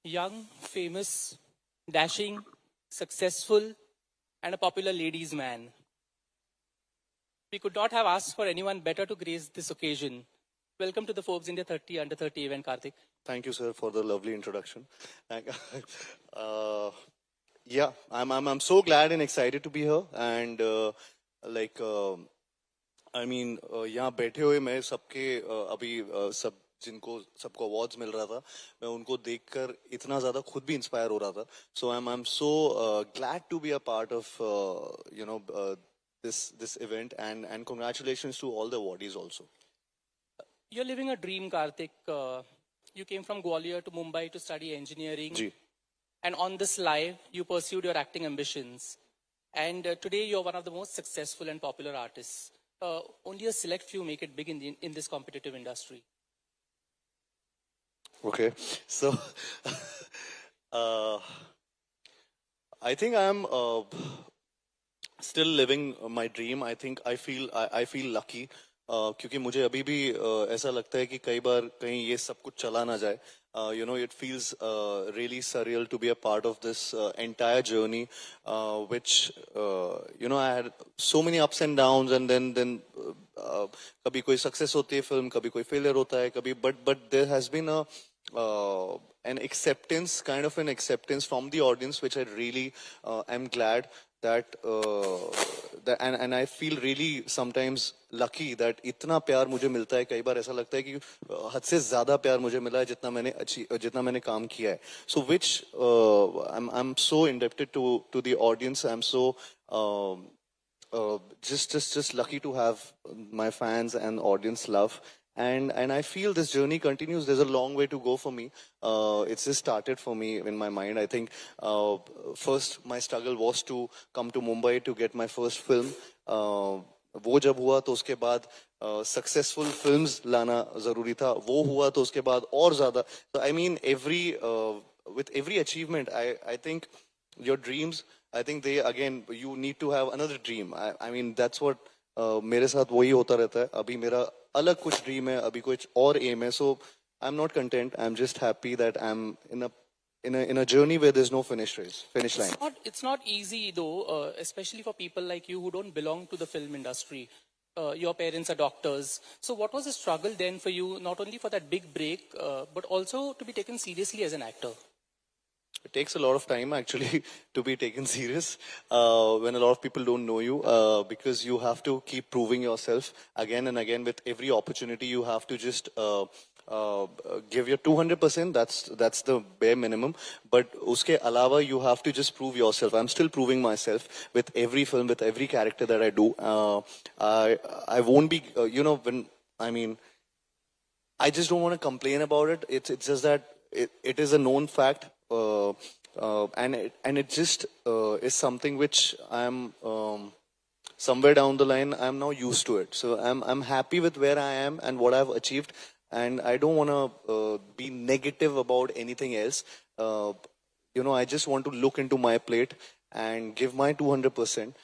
young, famous, dashing, successful, and a popular ladies' man. We could not have asked for anyone better to grace this occasion. Welcome to the Forbes India 30 Under 30 event, Karthik. Thank you, sir, for the lovely introduction. Thank- uh, yeah, I'm so glad and excited to be here. And like, I mean, यहाँ बैठे हुए मैं सबके अभी सब जिनको सबको awards मिल रहा था मैं उनको देखकर इतना ज्यादा खुद भी इंस्पायर हो रहा था सो I'm so glad to be a part of this event and congratulations to all the awardees also. You're living a dream, Karthik. You came from Gwalior to Mumbai to study engineering. Ji And on this live, you pursued your acting ambitions. And today, you're one of the most successful and popular artists. Only a select few make it big in this competitive industry. Okay, so uh, I think I'm still living my dream. I think I feel lucky क्योंकि मुझे अभी भी ऐसा लगता है कि कई बार कहीं ये सब कुछ चला ना जाए. It feels really surreal to be a part of this entire journey, which I had so many ups and downs, and then कभी कोई success होती है film, कभी कोई failure होता है, कभी but there has been an acceptance, kind of an acceptance from the audience, which I really am glad that and I feel really sometimes lucky that इतना प्यार मुझे मिलता है. कई बार ऐसा लगता है कि हद से ज्यादा प्यार मुझे मिला है जितना मैंने काम किया है. So which I'm so indebted to the audience. I'm so just lucky to have my fans and audience love. And I feel this journey continues. There's a long way to go for me. It's just started for me in my mind. I think first my struggle was to come to Mumbai to get my first film. वो जब हुआ तो उसके बाद successful films लाना जरूरी था. वो हुआ तो उसके बाद और ज्यादा. So I mean with every achievement, I think your dreams, I think they again you need to have another dream. I mean that's what मेरे साथ वही होता रहता है. अभी मेरा अलग कुछ ड्रीम है, अभी कुछ और एम है. So I am not content. I am just happy that I am in a journey where there's no finish line. It's not easy though, especially for people like you who don't belong to the film industry. Your parents are doctors. So what was the struggle then for you, not only for that big break, but also to be taken seriously as an actor? It takes a lot of time actually to be taken serious when a lot of people don't know you because you have to keep proving yourself again and again. With every opportunity you have to just give your 200%. That's the bare minimum. But uske alawa you have to just prove yourself. I'm still proving myself with every film, with every character that I do. I won't be when I just don't want to complain about it. It's just that it is a known fact. And it just is something which I'm somewhere down the line I'm now used to it. So I'm happy with where I am and what I've achieved, and I don't want to be negative about anything else. I just want to look into my plate and give my 200%.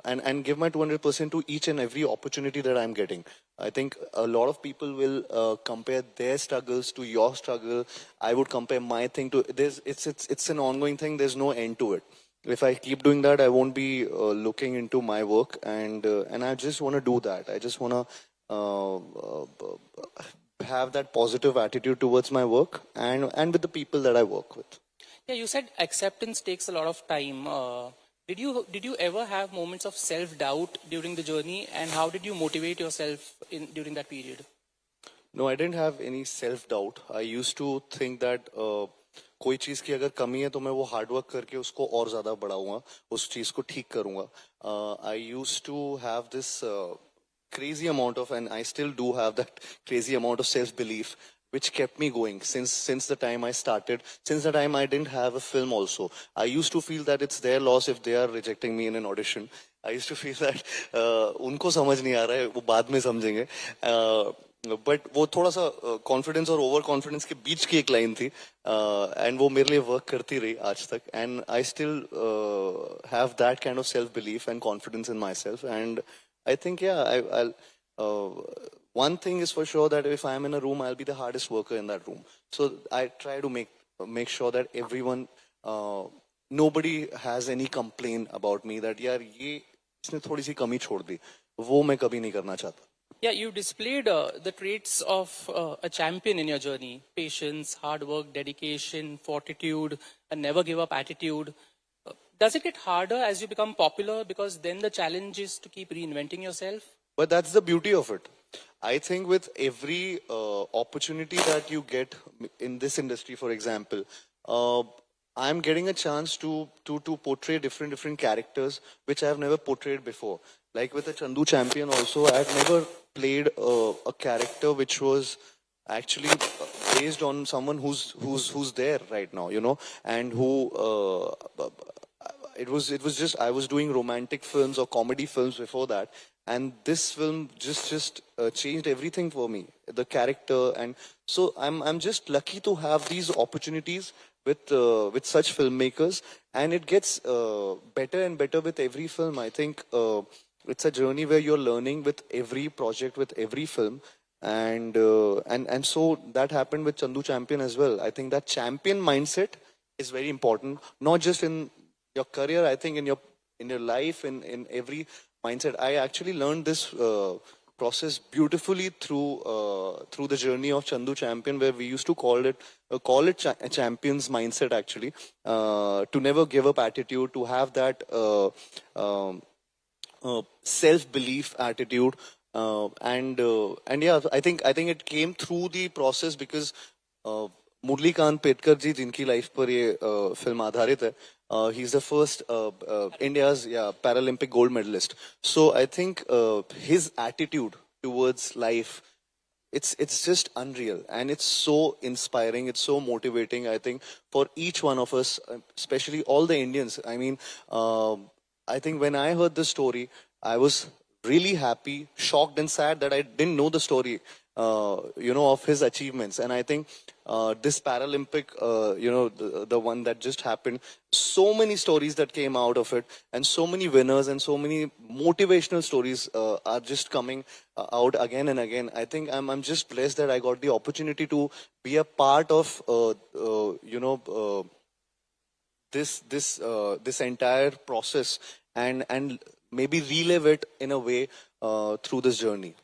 And give my 200% to each and every opportunity that I'm getting. I think a lot of people will compare their struggles to your struggle. I would compare my thing to it's an ongoing thing. There's no end to it. If I keep doing that, I won't be looking into my work, and I just want to do that. I just want to have that positive attitude towards my work and with the people that I work with. Yeah, you said acceptance takes a lot of time. Did you ever have moments of self-doubt during the journey, and how did you motivate yourself during that period? No, I didn't have any self-doubt. I used to think that कोई चीज की अगर कमी है तो मैं वो hard work करके उसको और ज्यादा बढ़ाऊंगा, उस चीज को ठीक करूंगा. I used to have this crazy amount of, and I still do have that crazy amount of self-belief which kept me going since the time I started, since the time I didn't have a film also. I used to feel that it's their loss if they are rejecting me in an audition. I used to feel that उनको समझ नहीं आ रहा है, वो बाद में समझेंगे. But वो थोड़ा सा कॉन्फिडेंस और ओवर कॉन्फिडेंस के बीच की एक लाइन थी, एंड वो मेरे लिए वर्क करती रही आज तक. And I still have that kind of self belief and confidence in my self. And I think, one thing is for sure, that if I'm in a room, I'll be the hardest worker in that room. So I try to make make sure that everyone, nobody has any complaint about me that यार ये इसने थोड़ी सी कमी छोड़ दी, वो मैं कभी नहीं करना चाहता. Yeah, you displayed the traits of a champion in your journey: patience, hard work, dedication, fortitude, a never give up attitude. Does it get harder as you become popular? Because then the challenge is to keep reinventing yourself. But that's the beauty of it. I think with every opportunity that you get in this industry, for example, I'm getting a chance to portray different characters which I have never portrayed before. Like with the Chandu Champion, also I had never played a character which was actually based on someone who's there right now, you know, and who it was just I was doing romantic films or comedy films before that, and this film just changed everything for me, the character. And so I'm just lucky to have these opportunities with such filmmakers, and it gets better and better with every film. I think it's a journey where you're learning with every project, with every film. And so that happened with Chandu Champion as well. I think that champion mindset is very important, not just in your career. I think in your life, in every mindset. I actually learned this process beautifully through the journey of Chandu Champion, where we used to call it champions mindset actually, to never give up attitude, to have that self belief attitude. And yeah, I think it came through the process because मुरली कांत पेटकर जी जिनकी life पर ये film आधारित है, he is the first India's Paralympic gold medalist. So I think his attitude towards life, it's just unreal, and it's so inspiring, it's so motivating, I think, for each one of us, especially all the Indians. I mean, I think when I heard the story, I was really happy, shocked and sad that I didn't know the story, of his achievements. And I think this Paralympic, the one that just happened, so many stories that came out of it, and so many winners and so many motivational stories are just coming out again and again. I think I'm just blessed that I got the opportunity to be a part of, this entire process, and maybe relive it in a way through this journey.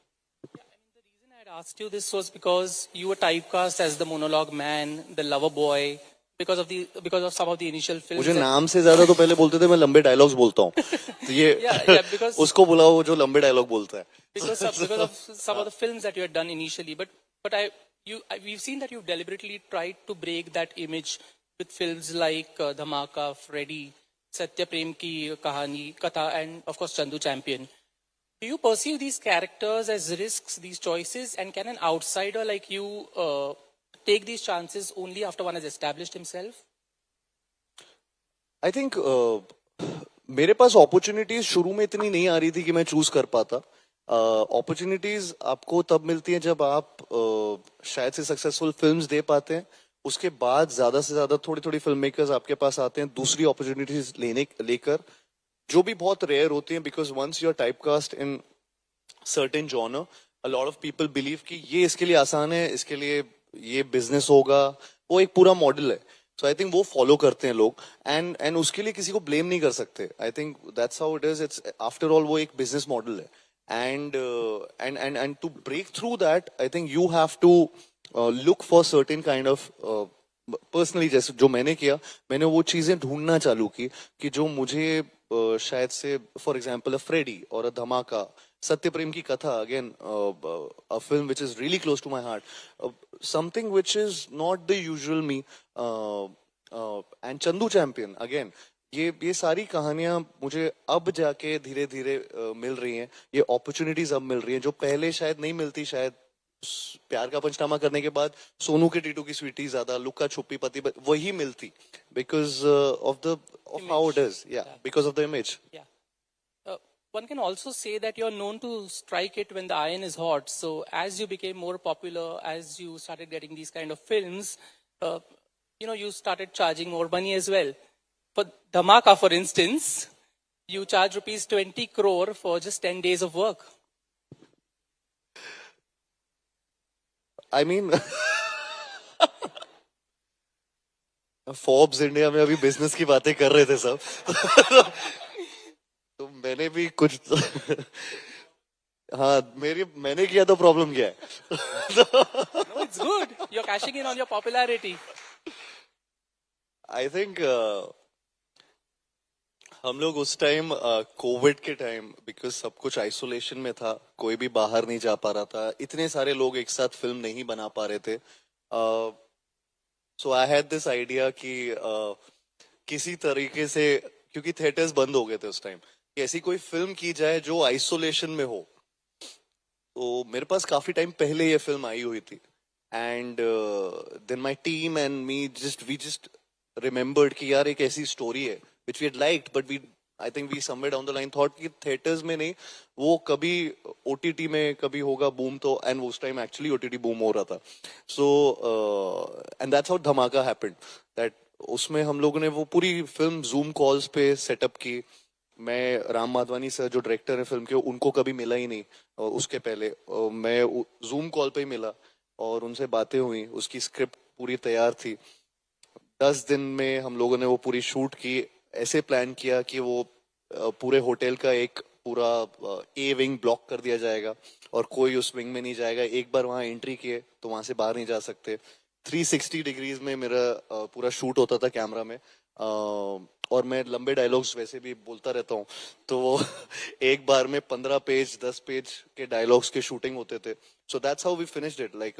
The reason I had asked you this was because you were typecast as the monologue man, the lover boy, because of some of the initial films. मुझे नाम से ज्यादा तो पहले बोलते थे मैं लंबे डायलॉग्स बोलता हूँ, तो ये because उसको बुलाओ जो लंबे डायलॉग बोलता है. because of some of the films that you had done initially, but we've seen that you've deliberately tried to break that image with films like Dhamaka, Freddy, Satya Prem Ki Kahani, Katha, and of course Chandu Champion. Do you perceive these characters as risks, these choices, and can an outsider like you take these chances only after one has established himself? I think मेरे पास opportunities शुरू में इतनी नहीं आ रही थी कि मैं choose कर पाता. अपॉर्चुनिटीज आपको तब मिलती हैं जब आप शायद से सक्सेसफुल फिल्म्स दे पाते हैं. उसके बाद ज्यादा से ज्यादा थोड़ी थोड़ी फिल्म मेकर्स आपके पास आते हैं दूसरी अपॉर्चुनिटीज लेकर, जो भी बहुत रेयर होती हैं, because once you are typecast in certain genre, a lot of people believe कि ये इसके लिए आसान है, इसके लिए ये बिजनेस होगा, वो एक पूरा मॉडल है. सो आई थिंक वो फॉलो करते हैं लोग, एंड उसके लिए किसी को ब्लेम नहीं कर सकते. I think that's how it is. It's after all वो एक बिजनेस मॉडल है, and to break through that I think you have to look for certain kind of, personally जैसे जो मैंने किया, मैंने वो चीजें ढूंढना चालू की कि जो मुझे शायद से, फॉर एग्जाम्पल अ फ्रेडी और अ धमाका, सत्य प्रेम की कथा, again a film which is really close to my heart, something which is not the usual me, and Chandu Champion again. ये सारी कहानियां मुझे अब जाके धीरे धीरे मिल रही हैं, ये अपॉर्चुनिटीज अब मिल रही हैं जो पहले शायद नहीं मिलती. शायद प्यार का पंचनामा करने के बाद सोनू के टीटू की स्वीटी ज्यादा, लुक्का छुपी पति वही मिलती, because of how it is, because of the image. Yeah. One can also say that you're known to strike it when the iron is hot. So as you became more popular, as you started getting these kind of films, you started charging more money as well. For Dhamaka, for instance, you charge rupees 20 crore for just 10 days of work. I mean, Forbes India में अभी business की बातें कर रहे थे सब तो मैंने भी कुछ हाँ मैंने किया तो प्रॉब्लम क्या है No, it's good. You're cashing in on your popularity. I think हम लोग उस टाइम कोविड के टाइम बिकॉज सब कुछ आइसोलेशन में था, कोई भी बाहर नहीं जा पा रहा था, इतने सारे लोग एक साथ फिल्म नहीं बना पा रहे थे। सो आई हैड दिस आइडिया कि किसी तरीके से, क्योंकि थिएटर्स बंद हो गए थे उस टाइम, कि ऐसी कोई फिल्म की जाए जो आइसोलेशन में हो। तो मेरे पास काफी टाइम पहले ये फिल्म आई हुई थी and then my team and me just remembered कि यार एक ऐसी स्टोरी है which we had liked, but we I think we somewhere down the line thought कि थिएटर्स में नहीं, वो कभी ओटीटी में कभी होगा बूम। तो एंड उस टाइम एक्चुअली ओटीटी बूम हो रहा था। सो एंड दैट्स हाउ धमाका हैपेंड, दैट उसमें हम लोगों ने वो पूरी फिल्म जूम कॉल्स पे सेटअप की। मैं राम माधवानी सर जो डायरेक्टर है फिल्म के, उनको कभी मिला ही नहीं। उसके पहले मैं जूम कॉल पे ही मिला और उनसे बातें हुई, उसकी स्क्रिप्ट पूरी तैयार थी। 10 दिन में हम लोगों ने वो पूरी शूट की। ऐसे प्लान किया कि वो पूरे होटल का एक पूरा ए विंग ब्लॉक कर दिया जाएगा और कोई उस विंग में नहीं जाएगा। एक बार वहां एंट्री किए तो वहां से बाहर नहीं जा सकते। 360 डिग्रीज में मेरा पूरा शूट होता था कैमरा में। और मैं लंबे डायलॉग्स वैसे भी बोलता रहता हूँ, तो वो एक बार में 15 पेज 10 पेज के डायलॉग्स के शूटिंग होते थे। So that's how we finished it, like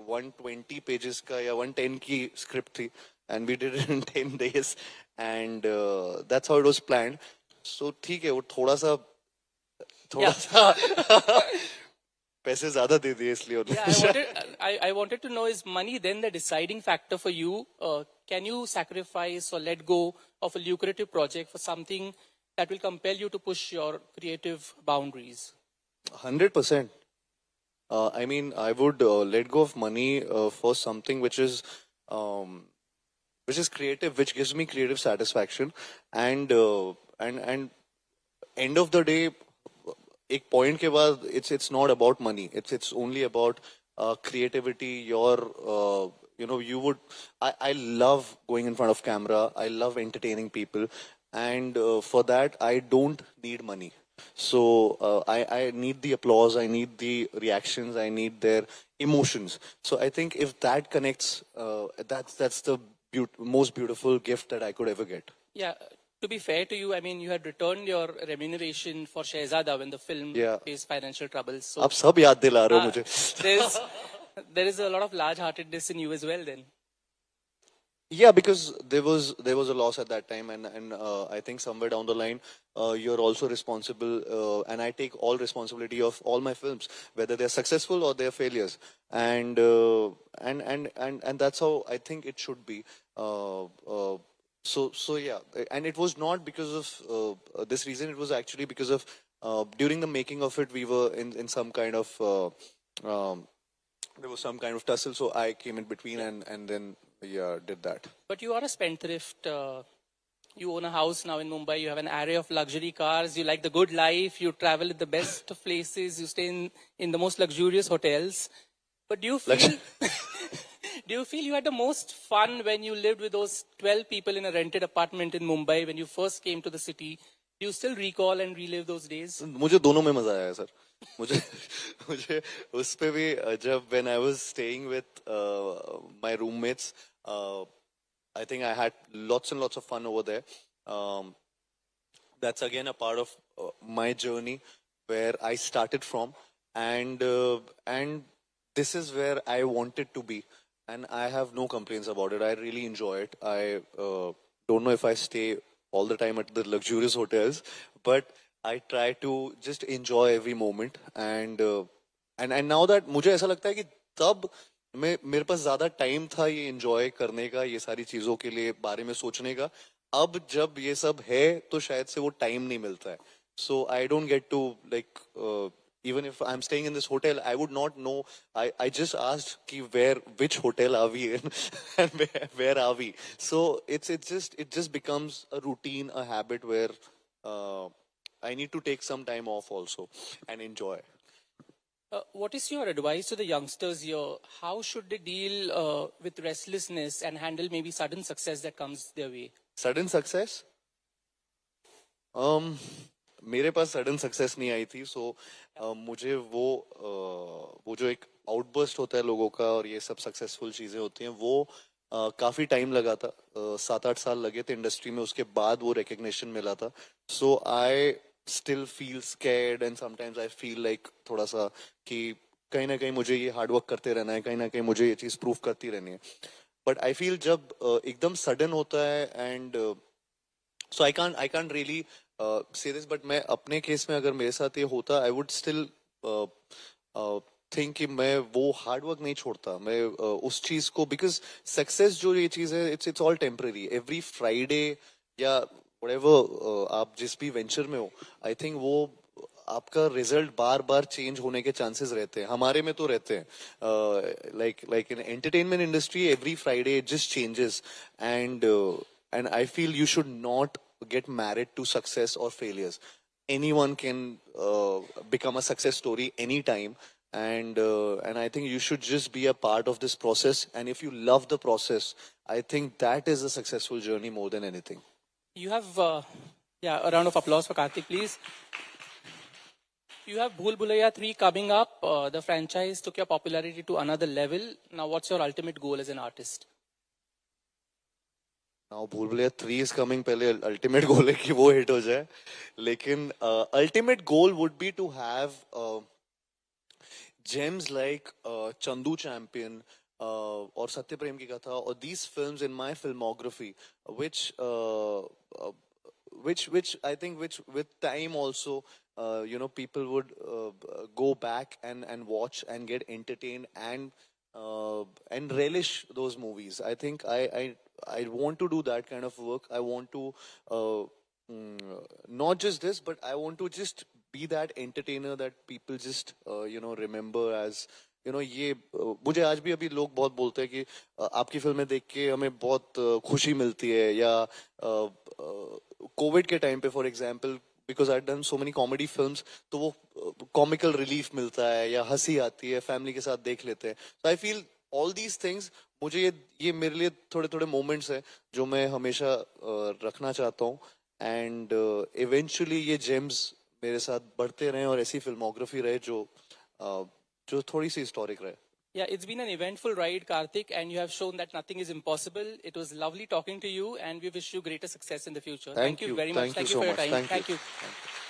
120 pages का या 110 की स्क्रिप्ट थी and we did it in 10 days and that's how it was planned. So ठीक है, वो थोड़ा सा थोड़ा Yeah. सा पैसे ज्यादा दे दिए इसलिए Yeah, उन्होंने I wanted to know, is money then the deciding factor for you? Can you sacrifice or let go of a lucrative project for something that will compel you to push your creative boundaries? 100%. I mean, I would let go of money for something um, which is creative, which gives me creative satisfaction, and and end of the day, एक point के बाद it's not about money. It's only about creativity. You would I love going in front of camera. I love entertaining people, and for that I don't need money. So I need the applause. I need the reactions. I need their emotions. So I think if that connects, that's the most beautiful gift that I could ever get. Yeah, to be fair to you, I mean, you had returned your remuneration for Shehzada when the film Yeah. faced financial troubles. So आप सब याद दिला रहे हो मुझे there's there is a lot of large-heartedness in you as well. Then, Yeah, because there was a loss at that time, and I think somewhere down the line, you're also responsible, and I take all responsibility of all my films, whether they're successful or they're failures, and that's how I think it should be. So yeah, and it was not because of this reason. It was actually because of during the making of it, we were in some kind of there was some kind of tussle, so I came in between and then yeah did that. but you are a spendthrift. You own a house now in Mumbai. You have an array of luxury cars. You like the good life. You travel in the best of places. You stay in the most luxurious hotels. But do you feel do you feel you had the most fun when you lived with those 12 people in a rented apartment in Mumbai when you first came to the city? Do you still recall and relive those days? मुझे दोनों में मजा आया sir. मुझे मुझे उस पे भी जब when I was staying with my roommates, I think I had lots and lots of fun over there. Um, that's again a part of my journey where I started from, and this is where I wanted to be, and I have no complaints about it. I really enjoy it. I don't know if I stay all the time at the luxurious hotels, but I try to just enjoy every moment. And now that मुझे ऐसा लगता है कि तब मैं मेरे पास ज्यादा time था ये एंजॉय करने का, ये सारी चीजों के लिए बारे में सोचने का। अब जब ये सब है तो शायद से वो टाइम नहीं मिलता है। So I don't get to like even if I'm staying in this hotel, I would not know. I just asked ki which hotel are we in and where are we. So it just becomes a routine, a habit where I need to take some time off also and enjoy. What is your advice to the youngsters here? How should they deal with restlessness and handle maybe sudden success that comes their way? Sudden success? मेरे पास sudden success नहीं आई थी, सो मुझे वो जो एक outburst होता है लोगों का और ये सब सक्सेसफुल चीजें होती हैं, वो काफी टाइम लगा था, 7-8 साल लगे थे इंडस्ट्री में, उसके बाद वो रिकग्निशन मिला था. So I still feel scared and sometimes I feel like थोड़ा सा कि कहीं ना कहीं मुझे ये हार्डवर्क करते रहना है, कहीं ना कहीं मुझे ये चीज प्रूव करती रहनी है. बट आई फील जब एकदम सडन होता है and so I can't really say this, but मैं अपने केस में अगर मेरे साथ ये होता, आई वुड स्टिल थिंक कि मैं वो हार्ड वर्क नहीं छोड़ता, मैं उस चीज को, बिकॉज सक्सेस जो ये चीज है, it's all temporary. Every Friday या व्हाटएवर आप जिस भी वेंचर में हो, आई थिंक वो आपका रिजल्ट बार बार चेंज होने के चांसेस रहते हैं. हमारे में तो रहते हैं, like in entertainment industry every Friday it just changes. And I feel you should not get married to success or failures. Anyone can become a success story anytime, and I think you should just be a part of this process. And if you love the process, I think that is a successful journey more than anything. You have, a round of applause for Karthik, please. You have Bhool Bhulaiya 3 coming up. The franchise took your popularity to another level. Now, what's your ultimate goal as an artist? Now Bhool Bhulaiya 3 is coming. पहले ultimate goal है कि वो hit हो जाए. लेकिन ultimate goal would be to have gems like Chandu Champion और सत्य प्रेम की कथा, or these films in my filmography, which I think which with time also people would go back and watch and get entertained and relish those movies. I think I want to do that kind of work. I want to not just this, but I want to just be that entertainer that people just remember as ये मुझे आज भी अभी लोग बहुत बोलते हैं कि आपकी फिल्में देख के हमें बहुत खुशी मिलती है, या कोविड के टाइम पे for example, because I done so many comedy films, तो वो कॉमिकल रिलीफ मिलता है या हंसी आती है, फैमिली के साथ देख लेते हैं. So I feel all these things, मुझे ये मेरे लिए थोड़े थोड़े मोमेंट्स है जो मैं हमेशा रखना चाहता हूँ. एंड इवेंचुअली ये जेम्स मेरे साथ बढ़ते रहे और ऐसी फिल्मोग्राफी रहे जो थोड़ी सी हिस्टोरिक रहे. Yeah, it's been an eventful ride, Karthik, and you have shown that nothing is impossible. It was lovely talking to you, and we wish you greater success in the future. Thank you you very much. Thank you so for your much. time. Thank you. Thank you.